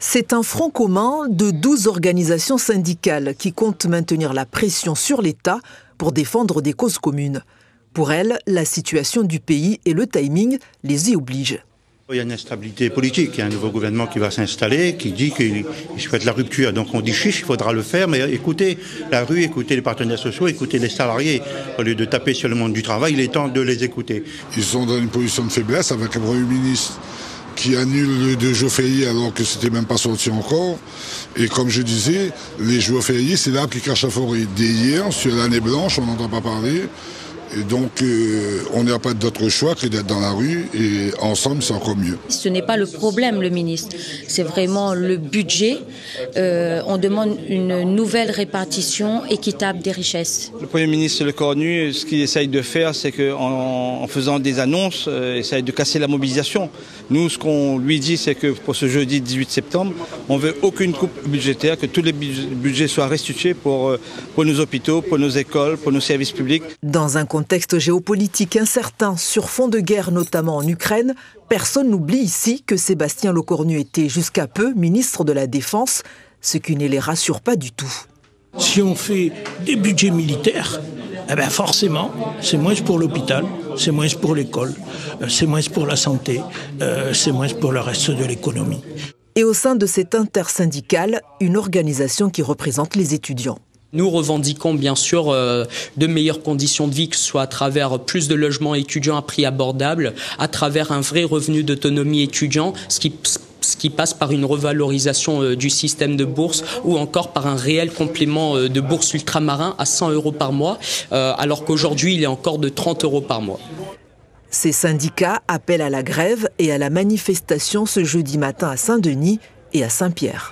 C'est un front commun de 12 organisations syndicales qui comptent maintenir la pression sur l'État pour défendre des causes communes. Pour elles, la situation du pays et le timing les y obligent. Il y a une instabilité politique, il y a un nouveau gouvernement qui va s'installer, qui dit qu'il souhaite la rupture. Donc on dit chiche, il faudra le faire, mais écoutez la rue, écoutez les partenaires sociaux, écoutez les salariés. Au lieu de taper sur le monde du travail, il est temps de les écouter. Ils sont dans une position de faiblesse avec un Premier ministre qui annule les 2 jours fériés alors que c'était même pas sorti encore. Et comme je disais, les jours fériés, c'est l'arbre qui cache la forêt. Dès hier, sur l'année blanche, on n'entend pas parler. Et donc, on n'a pas d'autre choix que d'être dans la rue et ensemble, c'est encore mieux. Ce n'est pas le problème, le ministre. C'est vraiment le budget. On demande une nouvelle répartition équitable des richesses. Le Premier ministre Le Cornu, ce qu'il essaye de faire, c'est qu'en faisant des annonces, il essaye de casser la mobilisation. Nous, ce qu'on lui dit, c'est que pour ce jeudi 18 septembre, on ne veut aucune coupe budgétaire, que tous les budgets soient restitués pour nos hôpitaux, pour nos écoles, pour nos services publics. Dans un contexte géopolitique incertain sur fond de guerre, notamment en Ukraine, personne n'oublie ici que Sébastien Lecornu était jusqu'à peu ministre de la Défense, ce qui ne les rassure pas du tout. Si on fait des budgets militaires, forcément, c'est moins pour l'hôpital, c'est moins pour l'école, c'est moins pour la santé, c'est moins pour le reste de l'économie. Et au sein de cette intersyndicale, une organisation qui représente les étudiants. Nous revendiquons bien sûr de meilleures conditions de vie, que ce soit à travers plus de logements étudiants à prix abordable, à travers un vrai revenu d'autonomie étudiant, ce qui passe par une revalorisation du système de bourse ou encore par un réel complément de bourse ultramarin à 100 € par mois, alors qu'aujourd'hui il est encore de 30 € par mois. Ces syndicats appellent à la grève et à la manifestation ce jeudi matin à Saint-Denis et à Saint-Pierre.